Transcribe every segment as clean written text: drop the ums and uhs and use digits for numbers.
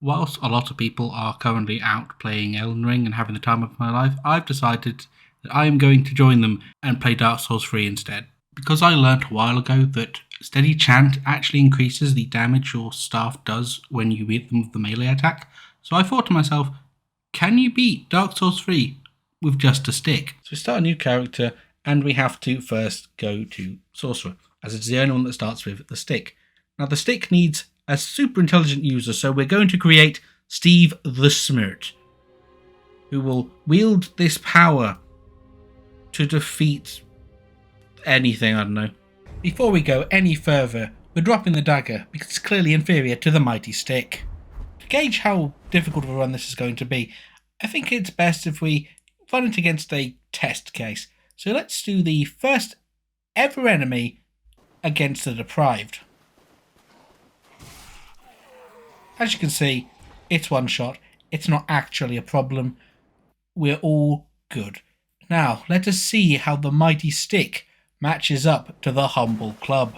Whilst a lot of people are currently out playing Elden Ring and having the time of my life, I've decided that I am going to join them and play Dark Souls 3 instead. Because I learnt a while ago that steady chant actually increases the damage your staff does when you hit them with the melee attack, so I thought to myself, can you beat Dark Souls 3 with just a stick? So we start a new character and we have to first go to Sorcerer, as it's the only one that starts with the stick. Now the stick needs a super intelligent user, so we're going to create Steve the Smirt, who will wield this power to defeat anything, I don't know. Before we go any further, we're dropping the dagger because it's clearly inferior to the mighty stick. To gauge how difficult of a run this is going to be, I think it's best if we run it against a test case. So let's do the first ever enemy against the deprived. As you can see, it's one shot. It's not actually a problem. We're all good. Now, let us see how the mighty stick matches up to the humble club.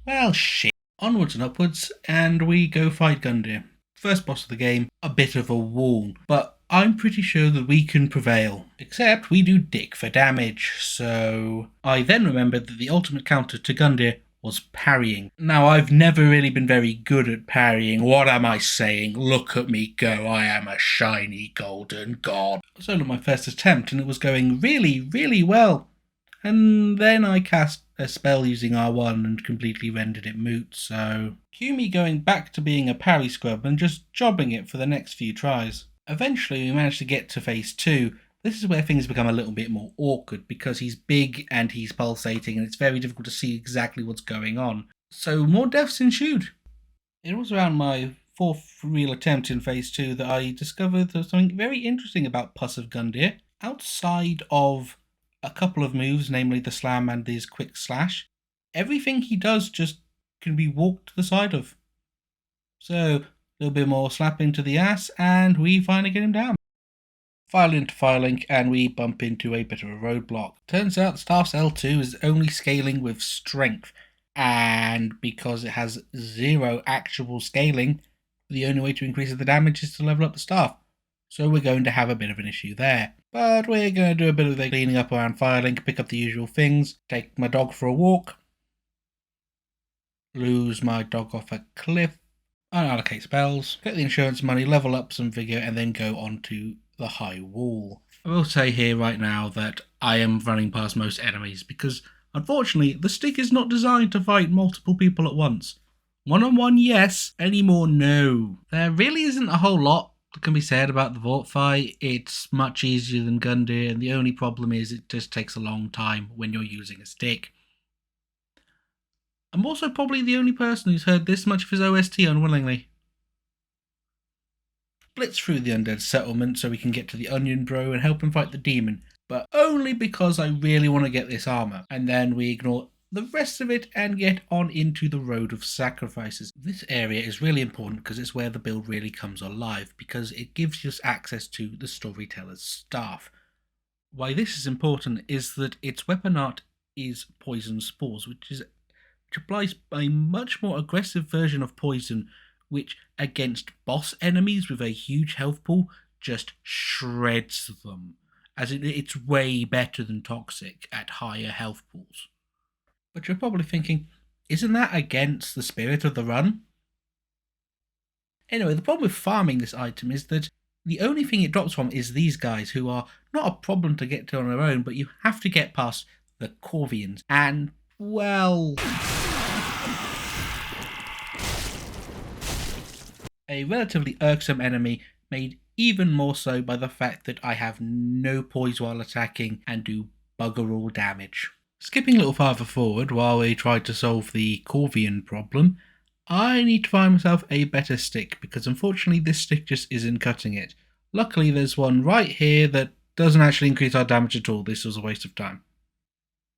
Well, shit. Onwards and upwards, and we go fight Gundyr. First boss of the game, a bit of a wall, but I'm pretty sure that we can prevail. Except we do dick for damage, so... I then remembered that the ultimate counter to Gundyr was parrying. Now, I've never really been very good at parrying. What am I saying? Look at me go, I am a shiny golden god. It was only my first attempt and it was going really, really well. And then I cast a spell using R1 and completely rendered it moot, so... Cue me going back to being a parry scrub and just jobbing it for the next few tries. Eventually we managed to get to phase 2. This is where things become a little bit more awkward because he's big and he's pulsating and it's very difficult to see exactly what's going on. So more deaths ensued. It was around my fourth real attempt in phase 2 that I discovered there was something very interesting about Pus of Gundyr. Outside of a couple of moves, namely the slam and his quick slash, everything he does just can be walked to the side of. So, a little bit more slapping to the ass, and we finally get him down. File into Firelink, and we bump into a bit of a roadblock. Turns out Staff's L2 is only scaling with strength, and because it has 0 actual scaling, the only way to increase the damage is to level up the staff. So we're going to have a bit of an issue there. But we're going to do a bit of the cleaning up around Firelink, pick up the usual things, take my dog for a walk, lose my dog off a cliff, unallocate spells, get the insurance money, level up some vigor, and then go on to the high wall. I will say here right now that I am running past most enemies because, unfortunately, the stick is not designed to fight multiple people at once. One-on-one, yes. Any more, no. There really isn't a whole lot that can be said about the Vault fight. It's much easier than Gundyr, and the only problem is it just takes a long time when you're using a stick. I'm also probably the only person who's heard this much of his OST unwillingly. Blitz through the undead settlement so we can get to the Onion Bro and help him fight the demon, but only because I really want to get this armor, and then we ignore the rest of it and get on into the Road of Sacrifices. This area is really important because it's where the build really comes alive, because it gives us access to the Storyteller's Staff. Why this is important is that its weapon art is Poison Spores, which applies a much more aggressive version of poison, which against boss enemies with a huge health pool just shreds them, as it's way better than Toxic at higher health pools. But you're probably thinking, isn't that against the spirit of the run? Anyway, the problem with farming this item is that the only thing it drops from is these guys, who are not a problem to get to on their own, but you have to get past the Corvians, and, well... a relatively irksome enemy, made even more so by the fact that I have no poise while attacking and do bugger all damage. Skipping a little farther forward while we try to solve the Corvian problem, I need to find myself a better stick because unfortunately this stick just isn't cutting it. Luckily there's one right here that doesn't actually increase our damage at all. This was a waste of time.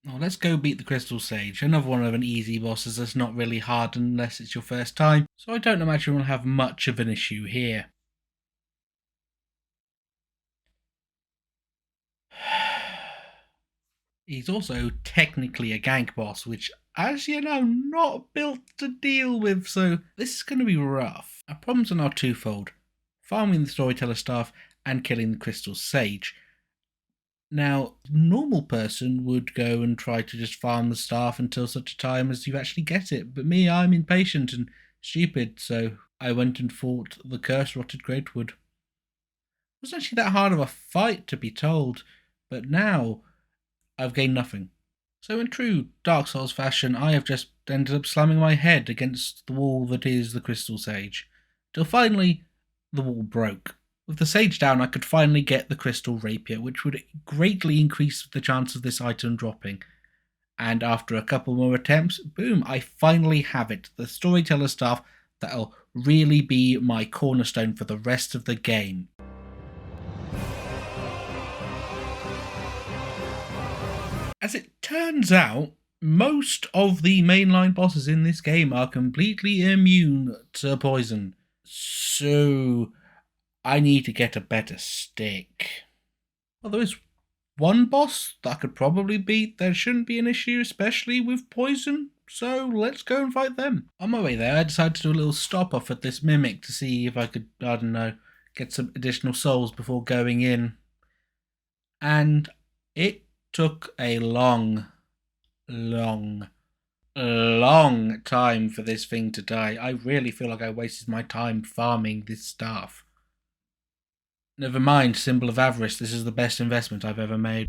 Now let's go beat the Crystal Sage, another one of an easy bosses that's not really hard unless it's your first time, so I don't imagine we'll have much of an issue here. He's also technically a gank boss, which, as you know, not built to deal with, so this is going to be rough. Our problems are now twofold: farming the Storyteller Staff and killing the Crystal Sage. Now, a normal person would go and try to just farm the staff until such a time as you actually get it, but me, I'm impatient and stupid, so I went and fought the curse-rotted Greatwood. It wasn't actually that hard of a fight, to be told, but now I've gained nothing. So in true Dark Souls fashion, I have just ended up slamming my head against the wall that is the Crystal Sage, till finally the wall broke. With the Sage down, I could finally get the Crystal Rapier, which would greatly increase the chance of this item dropping. And after a couple more attempts, boom, I finally have it. The Storyteller Staff that'll really be my cornerstone for the rest of the game. As it turns out, most of the mainline bosses in this game are completely immune to poison. So I need to get a better stick. Well, there is one boss that I could probably beat. There shouldn't be an issue, especially with poison. So let's go and fight them. On my way there, I decided to do a little stop off at this mimic to see if I could, I don't know, get some additional souls before going in. And it took a long time for this thing to die. I really feel like I wasted my time farming this staff. Never mind, Symbol of Avarice, this is the best investment I've ever made.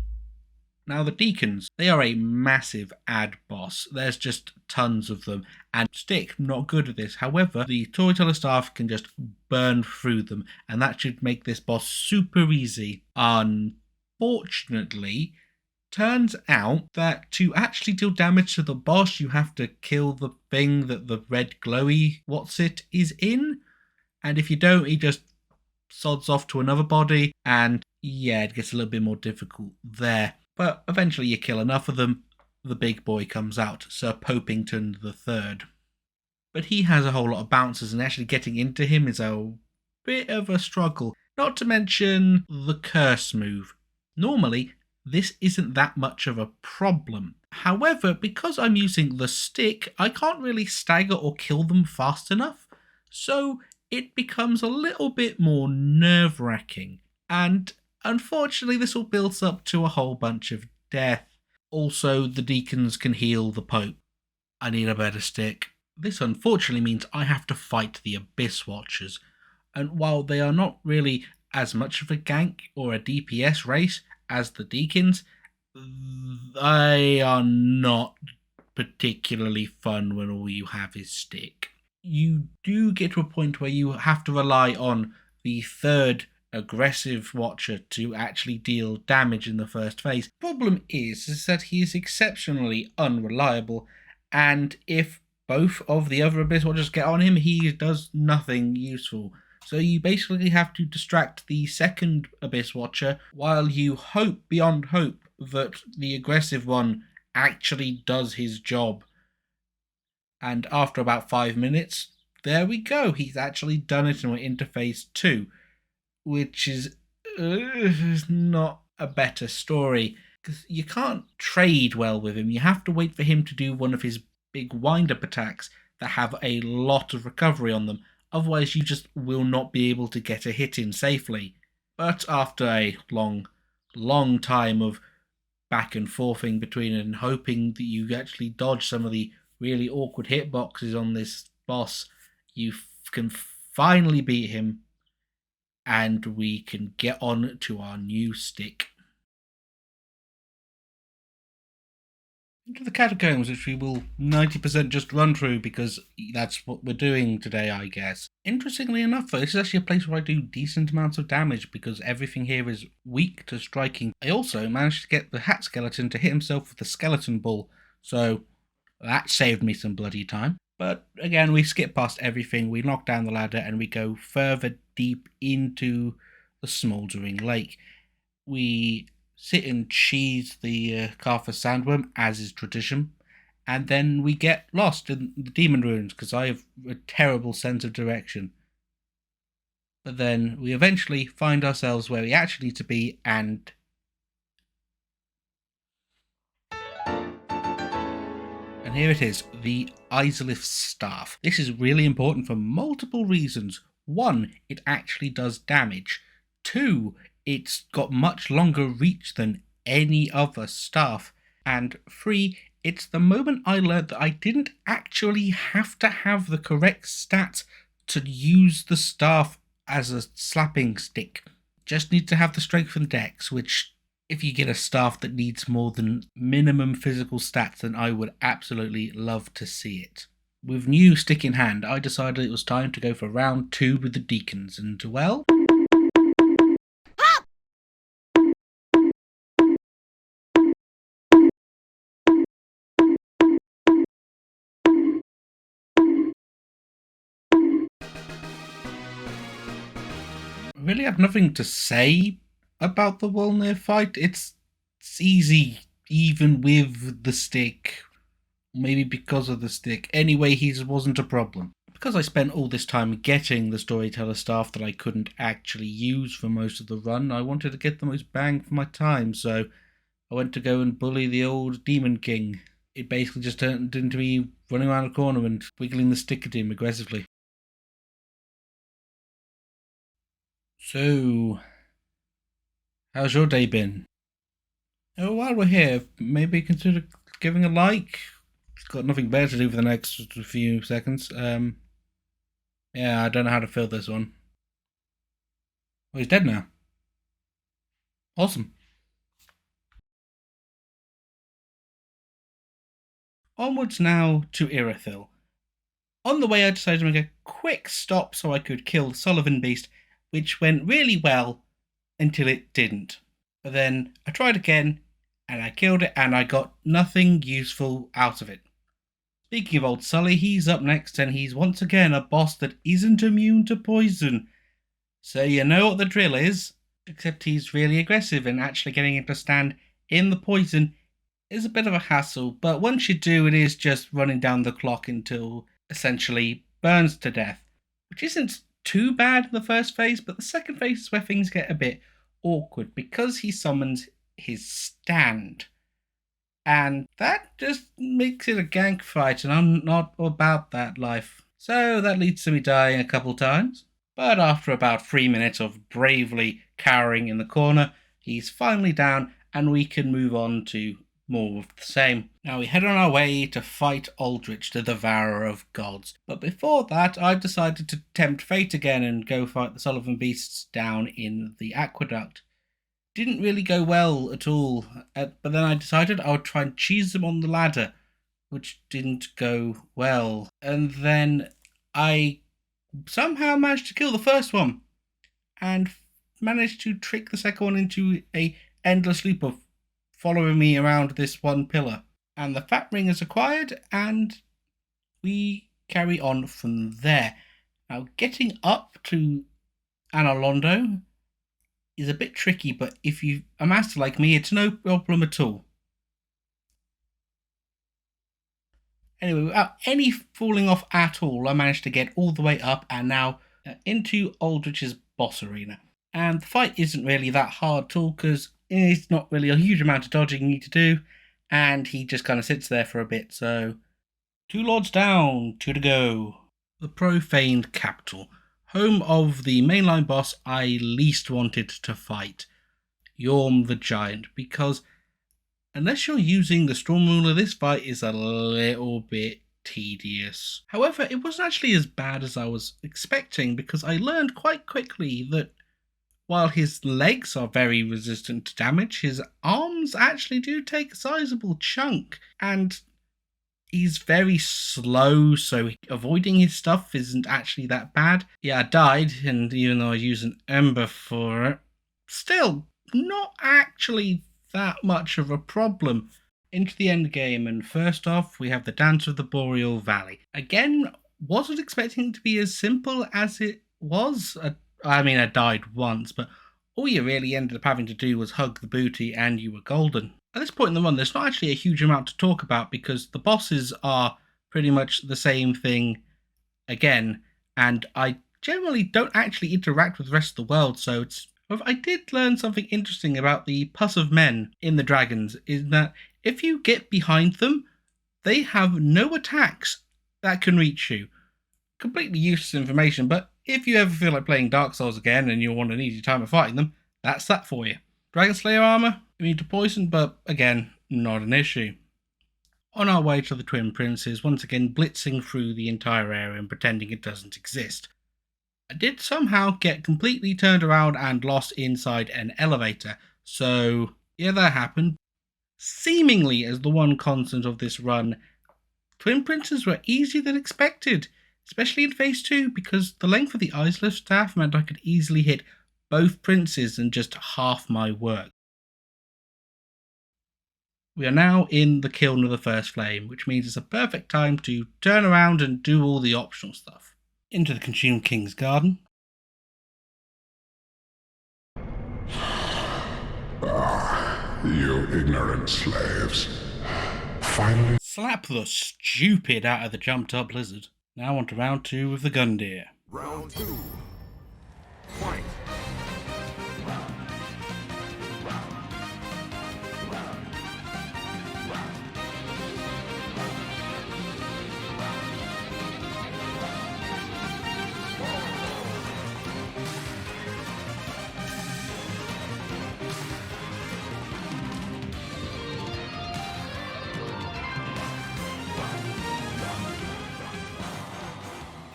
Now the Deacons, they are a massive ad boss. There's just tons of them, and Stick, not good at this. However, the Storyteller Staff can just burn through them, and that should make this boss super easy. Unfortunately, turns out that to actually deal damage to the boss, you have to kill the thing that the red glowy what's-it is in, and if you don't, he just sods off to another body, and yeah, it gets a little bit more difficult there. But eventually you kill enough of them, the big boy comes out, Sir Popington III. But he has a whole lot of bouncers, and actually getting into him is a bit of a struggle. Not to mention the curse move. Normally, this isn't that much of a problem. However, because I'm using the stick, I can't really stagger or kill them fast enough, so it becomes a little bit more nerve-wracking. And unfortunately, this all builds up to a whole bunch of death. Also, the Deacons can heal the Pope. I need a better stick. This unfortunately means I have to fight the Abyss Watchers, and while they are not really as much of a gank or a DPS race as the Deacons, they are not particularly fun when all you have is stick. You do get to a point where you have to rely on the third aggressive watcher to actually deal damage in the first phase. Problem is that he is exceptionally unreliable, and if both of the other Abyss Watchers get on him, he does nothing useful. So you basically have to distract the second Abyss Watcher while you hope beyond hope that the aggressive one actually does his job. And after about 5 minutes, there we go. He's actually done it and we're into phase 2, which is not a better story. Because you can't trade well with him. You have to wait for him to do one of his big wind-up attacks that have a lot of recovery on them. Otherwise, you just will not be able to get a hit in safely. But after a long time of back and forthing between it and hoping that you actually dodge some of the really awkward hitboxes on this boss, you can finally beat him, and we can get on to our new stick. Into the Catacombs, which we will 90% just run through because that's what we're doing today, I guess. Interestingly enough, though, this is actually a place where I do decent amounts of damage because everything here is weak to striking. I also managed to get the Hat Skeleton to hit himself with the Skeleton Ball, so that saved me some bloody time. But again, we skip past everything, we knock down the ladder, and we go further deep into the smouldering lake. We sit and cheese the Carver Sandworm, as is tradition, and then we get lost in the Demon Ruins, because I have a terrible sense of direction. But then we eventually find ourselves where we actually need to be, and here it is, the Izalith Staff. This is really important for multiple reasons. 1, it actually does damage. 2, it's got much longer reach than any other staff. And 3, it's the moment I learned that I didn't actually have to have the correct stats to use the staff as a slapping stick. Just need to have the strength and dex, which if you get a staff that needs more than minimum physical stats, then I would absolutely love to see it. With new stick in hand, I decided it was time to go for round 2 with the Deacons, and well... I really have nothing to say about the Wilhelm fight. It's easy even with the stick. Maybe because of the stick. Anyway, he wasn't a problem. Because I spent all this time getting the storyteller staff that I couldn't actually use for most of the run, I wanted to get the most bang for my time, so I went to go and bully the old Demon King. It basically just turned into me running around a corner and wiggling the stick at him aggressively. So, how's your day been? Oh, while we're here, maybe consider giving a like. Got nothing better to do for the next few seconds. Yeah, I don't know how to fill this one. Oh, he's dead now. Awesome. Onwards now to Irithyll. On the way, I decided to make a quick stop so I could kill the Sullivan Beast, which went really well until it didn't. But then I tried again, and I killed it, and I got nothing useful out of it. Speaking of old Sully, he's up next, and he's once again a boss that isn't immune to poison. So you know what the drill is, except he's really aggressive, and actually getting him to stand in the poison is a bit of a hassle, but once you do, it is just running down the clock until essentially burns to death, which isn't too bad in the first phase, but the second phase is where things get a bit awkward because he summons his stand. And that just makes it a gank fight, and I'm not about that life. So that leads to me dying a couple times. But after about 3 minutes of bravely cowering in the corner, he's finally down, and we can move on to more of the same. Now we head on our way to fight Aldrich, the Devourer of Gods. But before that, I decided to tempt fate again and go fight the Sullivan Beasts down in the aqueduct. Didn't really go well at all, but then I decided I would try and cheese them on the ladder, which didn't go well. And then I somehow managed to kill the first one, and managed to trick the second one into a endless loop of following me around this one pillar. And the fat ring is acquired, and we carry on from there. Now, getting up to Analondo is a bit tricky, but if you're a master like me, it's no problem at all. Anyway, without any falling off at all, I managed to get all the way up and now into Aldrich's boss arena. And the fight isn't really that hard at all because it's not really a huge amount of dodging you need to do, and he just kind of sits there for a bit. So, 2 lords down, 2 to go. The profaned capital. Home of the mainline boss I least wanted to fight, Yorm the Giant, because unless you're using the Storm Ruler, this fight is a little bit tedious. However, it wasn't actually as bad as I was expecting, because I learned quite quickly that while his legs are very resistant to damage, his arms actually do take a sizable chunk, and he's very slow, so avoiding his stuff isn't actually that bad. Yeah, I died, and even though I used an ember for it, still not actually that much of a problem. Into the end game, and first off, we have the Dance of the Boreal Valley. Again, wasn't expecting it to be as simple as it was. I mean, I died once, but all you really ended up having to do was hug the booty, and you were golden. At this point in the run, there's not actually a huge amount to talk about because the bosses are pretty much the same thing again, and I generally don't actually interact with the rest of the world, so it's... I did learn something interesting about the pus of men in the dragons, is that if you get behind them, they have no attacks that can reach you. Completely useless information, but if you ever feel like playing Dark Souls again and you want an easy time of fighting them, that's that for you. Dragon Slayer armor, immune to poison, but again, not an issue. On our way to the Twin Princes, once again blitzing through the entire area and pretending it doesn't exist. I did somehow get completely turned around and lost inside an elevator, so yeah, that happened. Seemingly as the one constant of this run, Twin Princes were easier than expected, especially in Phase 2, because the length of the Izalith Staff meant I could easily hit both princes in just half my work. We are now in the Kiln of the First Flame, which means it's a perfect time to turn around and do all the optional stuff. Into the Consumed King's Garden. You ignorant slaves. Finally. Slap the stupid out of the jumped up lizard. Now on to round 2 with the Gundyr. Round 2. Fight.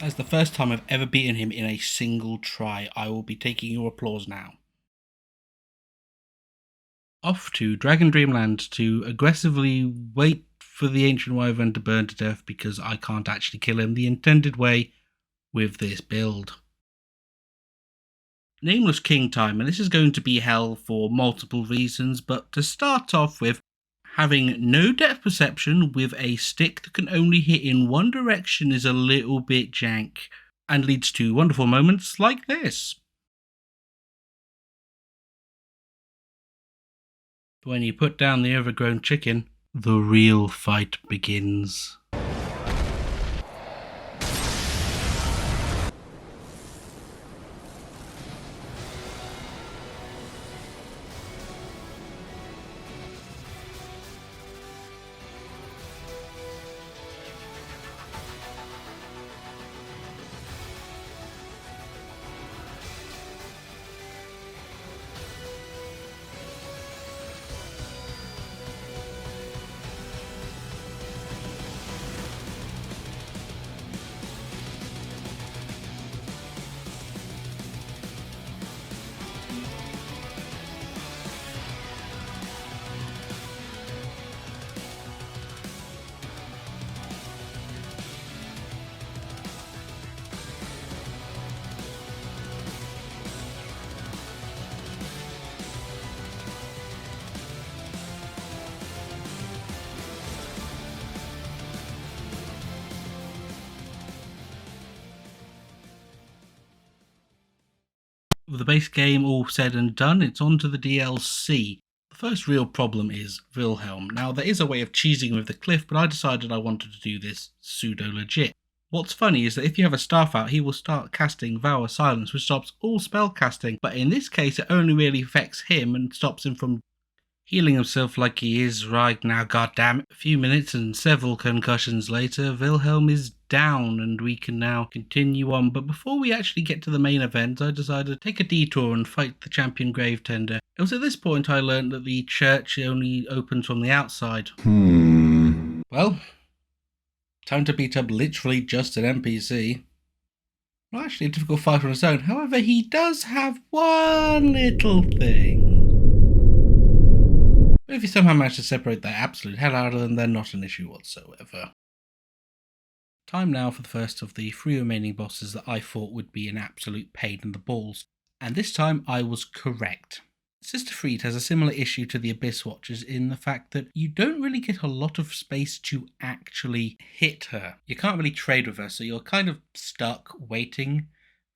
That's the first time I've ever beaten him in a single try. I will be taking your applause now. Off to Dragon Dreamland to aggressively wait for the Ancient Wyvern to burn to death because I can't actually kill him the intended way with this build. Nameless King time, and this is going to be hell for multiple reasons, but to start off with, having no depth perception with a stick that can only hit in one direction is a little bit jank, and leads to wonderful moments like this. When you put down the overgrown chicken, the real fight begins. With the base game all said and done, it's on to the DLC. The first real problem is Wilhelm. Now, there is a way of cheesing with the cliff, but I decided I wanted to do this pseudo-legit. What's funny is that if you have a staff out, he will start casting Vow of Silence, which stops all spell casting, but in this case it only really affects him and stops him from healing himself like he is right now, goddammit. A few minutes and several concussions later, Wilhelm is down and we can now continue on. But before we actually get to the main event, I decided to take a detour and fight the champion Grave Tender. It was at this point I learned that the church only opens from the outside. Well, time to beat up literally just an NPC. Not actually a difficult fight on his own, however he does have one little thing. But if you somehow manage to separate the absolute hell out of them, they're not an issue whatsoever. Time now for the first of the 3 remaining bosses that I thought would be an absolute pain in the balls, and this time I was correct. Sister Fried has a similar issue to the Abyss Watchers in the fact that you don't really get a lot of space to actually hit her. You can't really trade with her, so you're kind of stuck waiting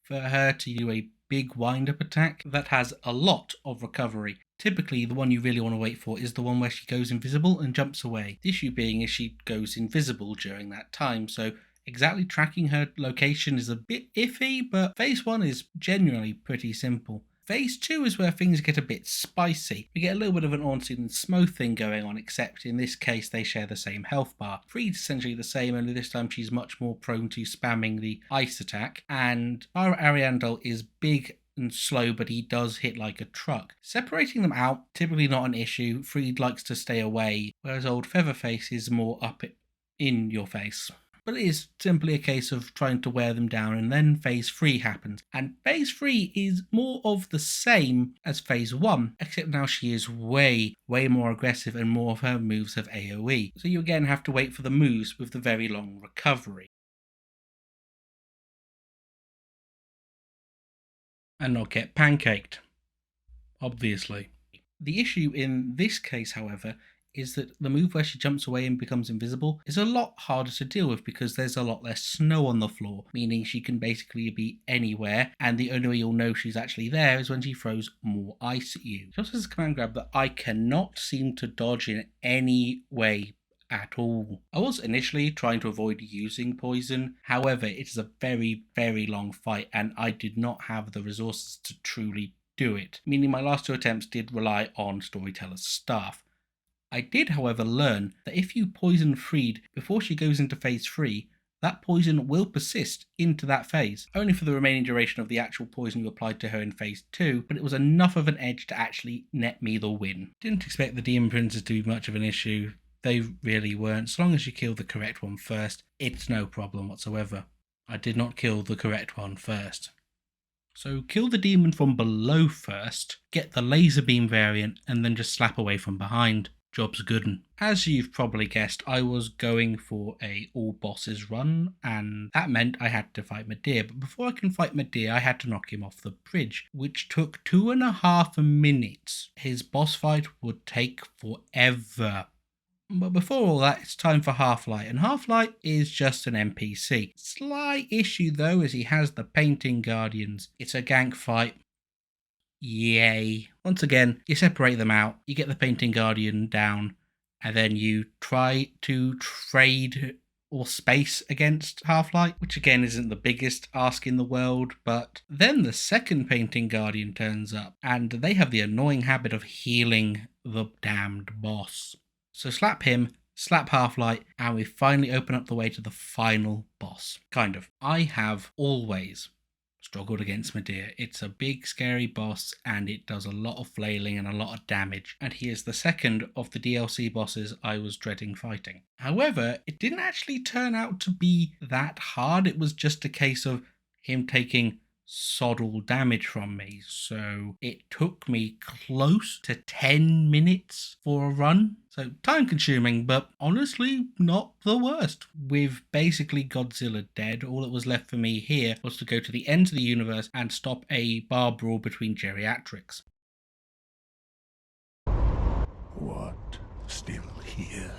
for her to do a big wind-up attack that has a lot of recovery. Typically, the one you really want to wait for is the one where she goes invisible and jumps away. The issue being is she goes invisible during that time, so exactly tracking her location is a bit iffy, but phase 1 is genuinely pretty simple. Phase 2 is where things get a bit spicy. We get a little bit of an Ornstein and Smough thing going on, except in this case they share the same health bar. Freed's essentially the same, only this time she's much more prone to spamming the ice attack, and Pyra Ariandel is big and slow, but he does hit like a truck. Separating them out, typically not an issue. Freed likes to stay away, whereas old Featherface is more up in your face. But it is simply a case of trying to wear them down, and then phase 3 happens. And phase 3 is more of the same as phase 1, except now she is way more aggressive and more of her moves have AoE. So you again have to wait for the moves with the very long recovery. And not get pancaked, obviously. The issue in this case, however, is that the move where she jumps away and becomes invisible is a lot harder to deal with because there's a lot less snow on the floor, meaning she can basically be anywhere, and the only way you'll know she's actually there is when she throws more ice at you. She also has a command grab that I cannot seem to dodge in any way at all. I was initially trying to avoid using poison, however it is a very long fight and I did not have the resources to truly do it, meaning my last 2 attempts did rely on Storyteller's Staff. I did, however, learn that if you poison Freed before she goes into phase 3, that poison will persist into that phase, only for the remaining duration of the actual poison you applied to her in phase 2, but it was enough of an edge to actually net me the win. Didn't expect the Demon Princes to be much of an issue. They really weren't. So long as you kill the correct one first, it's no problem whatsoever. I did not kill the correct one first. So kill the demon from below first, get the laser beam variant, and then just slap away from behind. Job's good'n. As you've probably guessed, I was going for a all bosses run, and that meant I had to fight Medea. But before I can fight Medea, I had to knock him off the bridge, which took 2.5 minutes. His boss fight would take forever. But before all that, it's time for Half-Light, and Half-Light is just an NPC. Slight issue though, as he has the Painting Guardians. It's a gank fight. Yay. Once again, you separate them out, you get the Painting Guardian down, and then you try to trade or space against Half-Light, which again isn't the biggest ask in the world, but then the second Painting Guardian turns up, and they have the annoying habit of healing the damned boss. So slap him, slap Half-Light, and we finally open up the way to the final boss. Kind of. I have always struggled against Medea. It's a big scary boss and it does a lot of flailing and a lot of damage, and he is the second of the DLC bosses I was dreading fighting. However, it didn't actually turn out to be that hard. It was just a case of him taking sod all damage from me, so it took me close to 10 minutes for a run. So time consuming, but honestly not the worst. With basically Godzilla dead, all that was left for me here was to go to the end of the universe and stop a bar brawl between geriatrics. What? Still here?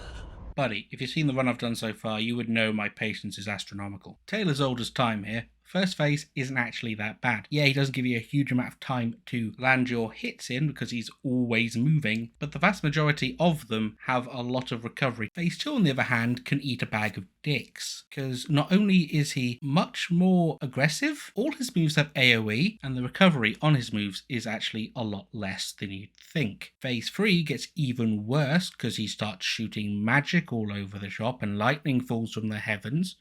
Buddy, if you've seen the run I've done so far, you would know my patience is astronomical. Tale as old as time here. First phase isn't actually that bad. Yeah, he doesn't give you a huge amount of time to land your hits in because he's always moving, but the vast majority of them have a lot of recovery. Phase 2, on the other hand, can eat a bag of dicks, because not only is he much more aggressive, all his moves have AoE, and the recovery on his moves is actually a lot less than you'd think. Phase 3 gets even worse because he starts shooting magic all over the shop and lightning falls from the heavens.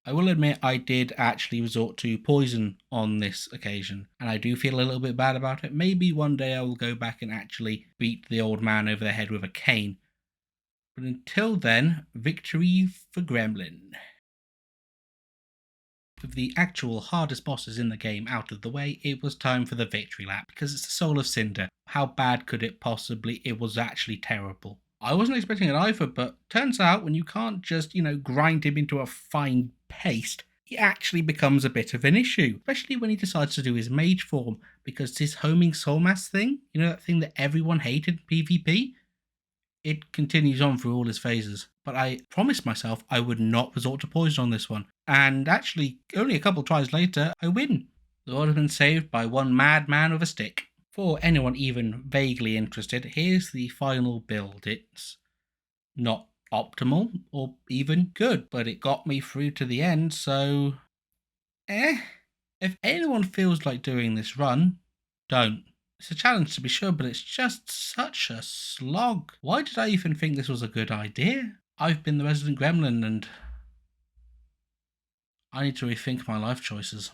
I will admit I did actually resort to poison on this occasion, and I do feel a little bit bad about it. Maybe one day I will go back and actually beat the old man over the head with a cane. But until then, victory for Gremlin. With the actual hardest bosses in the game out of the way, it was time for the victory lap, because it's the Soul of Cinder. How bad could it possibly? It was actually terrible. I wasn't expecting it either, but turns out when you can't just, grind him into a fine paste, he actually becomes a bit of an issue, especially when he decides to do his mage form, because this homing soul mass thing, that thing that everyone hated in PvP, it continues on through all his phases. But I promised myself I would not resort to poison on this one, and actually, only a couple tries later, I win. The world has been saved by one madman with a stick. For anyone even vaguely interested, here's the final build. It's not optimal or even good, but it got me through to the end, so If anyone feels like doing this run, Don't. It's a challenge to be sure, but it's just such a slog. Why did I even think this was a good idea? I've been the resident gremlin and I need to rethink my life choices.